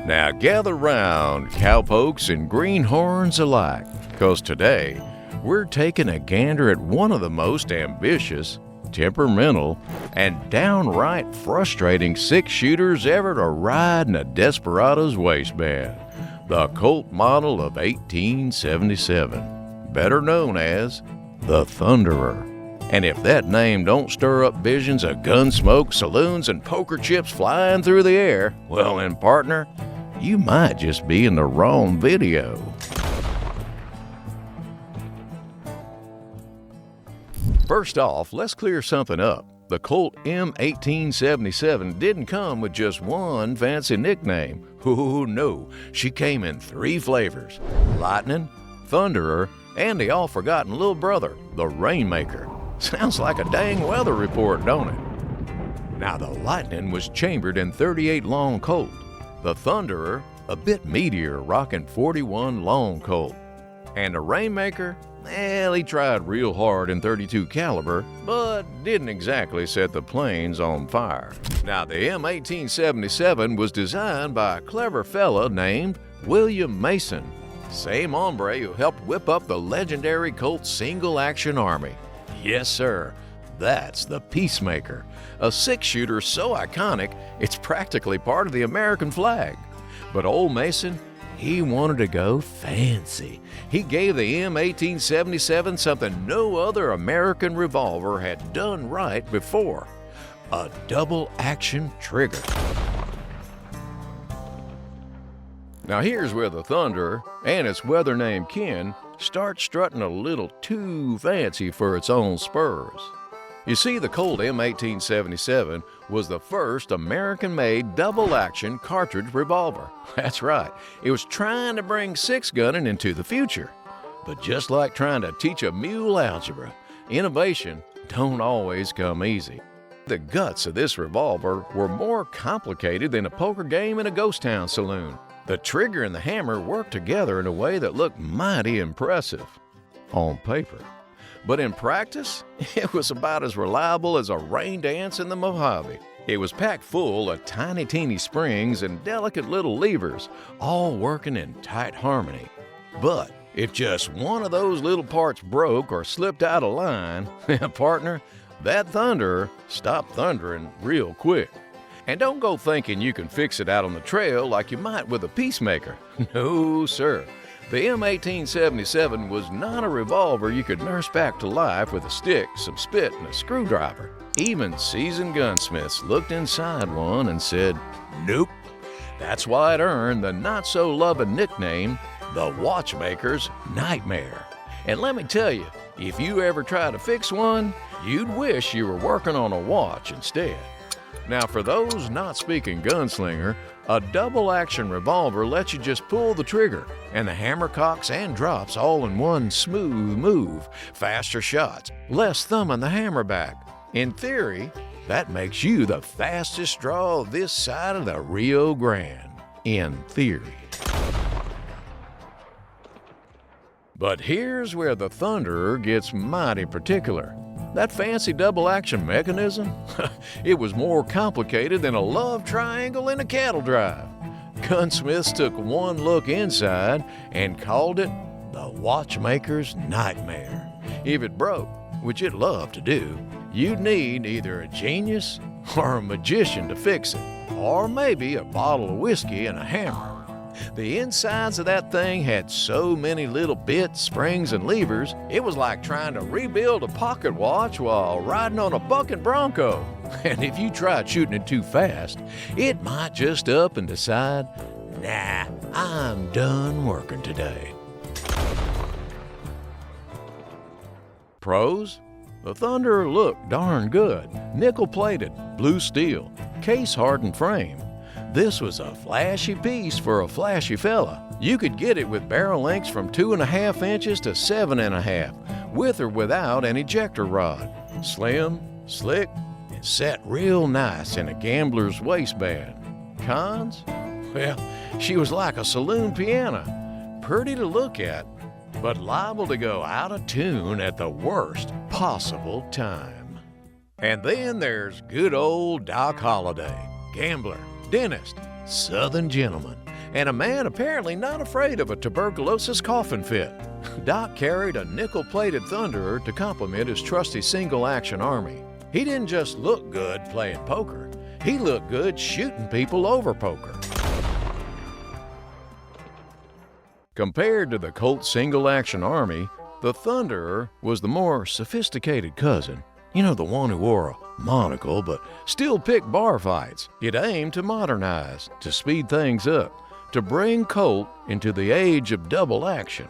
Now gather round, cowpokes and greenhorns alike, 'cause today we're taking a gander at one of the most ambitious, temperamental, and downright frustrating six-shooters ever to ride in a desperado's waistband, the Colt model of 1877, better known as the Thunderer. And if that name don't stir up visions of gun smoke, saloons, and poker chips flying through the air, well then, partner, you might just be in the wrong video. First off, let's clear something up. The Colt M1877 didn't come with just one fancy nickname. Oh no, she came in 3 flavors: Lightning, Thunderer, and the all-forgotten little brother, the Rainmaker. Sounds like a dang weather report, don't it? Now, the Lightning was chambered in 38 long Colt. The Thunderer, a bit meatier, rocking 41 long Colt. And the Rainmaker, well, he tried real hard in 32 caliber, but didn't exactly set the plains on fire. Now, the M1877 was designed by a clever fella named William Mason, same hombre who helped whip up the legendary Colt single-action army. Yes, sir, that's the Peacemaker, a six-shooter so iconic it's practically part of the American flag. But old Mason, he wanted to go fancy. He gave the M1877 something no other American revolver had done right before: a double-action trigger. Now here's where the Thunderer and its weather-named kin start strutting a little too fancy for its own spurs. You see, the Colt M1877 was the first American-made double-action cartridge revolver. That's right, it was trying to bring six-gunning into the future. But just like trying to teach a mule algebra, innovation don't always come easy. The guts of this revolver were more complicated than a poker game in a ghost town saloon. The trigger and the hammer worked together in a way that looked mighty impressive on paper. But in practice, it was about as reliable as a rain dance in the Mojave. It was packed full of tiny teeny springs and delicate little levers, all working in tight harmony. But if just one of those little parts broke or slipped out of line, partner, that Thunderer stopped thundering real quick. And don't go thinking you can fix it out on the trail like you might with a Peacemaker. No, sir. The M1877 was not a revolver you could nurse back to life with a stick, some spit, and a screwdriver. Even seasoned gunsmiths looked inside one and said, nope. That's why it earned the not-so-loved nickname, the Watchmaker's Nightmare. And let me tell you, if you ever try to fix one, you'd wish you were working on a watch instead. Now, for those not speaking gunslinger, a double-action revolver lets you just pull the trigger, and the hammer cocks and drops all in one smooth move, faster shots, less thumbing the hammer back. In theory, that makes you the fastest draw this side of the Rio Grande. In theory. But here's where the Thunderer gets mighty particular. That fancy double-action mechanism? It was more complicated than a love triangle in a cattle drive. Gunsmiths took one look inside and called it the Watchmaker's Nightmare. If it broke, which it loved to do, you'd need either a genius or a magician to fix it, or maybe a bottle of whiskey and a hammer. The insides of that thing had so many little bits, springs, and levers, it was like trying to rebuild a pocket watch while riding on a bucking bronco. And if you tried shooting it too fast, it might just up and decide, nah, I'm done working today. Pros? The Thunderer looked darn good. Nickel-plated, blue steel, case-hardened frame. This was a flashy piece for a flashy fella. You could get it with barrel lengths from 2.5 inches to 7.5, with or without an ejector rod. Slim, slick, and set real nice in a gambler's waistband. Cons? Well, she was like a saloon piano. Pretty to look at, but liable to go out of tune at the worst possible time. And then there's good old Doc Holliday, gambler, dentist, Southern gentleman, and a man apparently not afraid of a tuberculosis coffin fit. Doc carried a nickel-plated Thunderer to complement his trusty single-action army. He didn't just look good playing poker, he looked good shooting people over poker. Compared to the Colt single-action army, the Thunderer was the more sophisticated cousin. You know, the one who wore a monocle but still picked bar fights. It aimed to modernize, to speed things up, to bring Colt into the age of double action.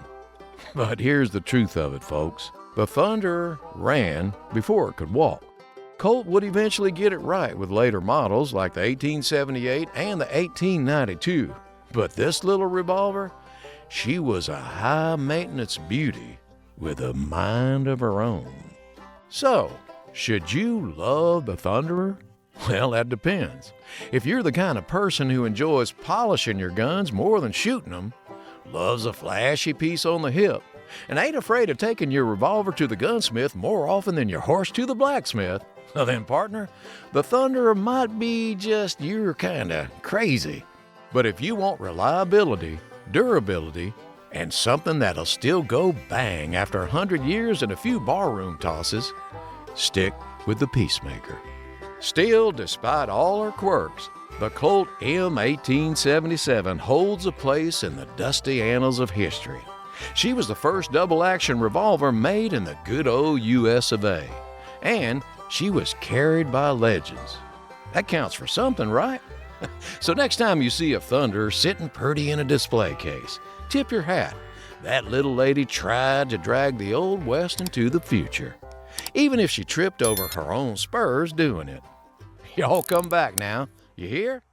But here's the truth of it, folks. The Thunderer ran before it could walk. Colt would eventually get it right with later models like the 1878 and the 1892. But this little revolver, she was a high-maintenance beauty with a mind of her own. So, should you love the Thunderer? Well, that depends. If you're the kind of person who enjoys polishing your guns more than shooting them, loves a flashy piece on the hip, and ain't afraid of taking your revolver to the gunsmith more often than your horse to the blacksmith, well then, partner, the Thunderer might be just your kinda crazy. But if you want reliability, durability, and something that'll still go bang after 100 years and a few barroom tosses, stick with the Peacemaker. Still, despite all her quirks, the Colt M1877 holds a place in the dusty annals of history. She was the first double-action revolver made in the good old US of A. And she was carried by legends. That counts for something, right? So next time you see a Thunderer sitting pretty in a display case, tip your hat. That little lady tried to drag the Old West into the future, even if she tripped over her own spurs doing it. Y'all come back now, you hear?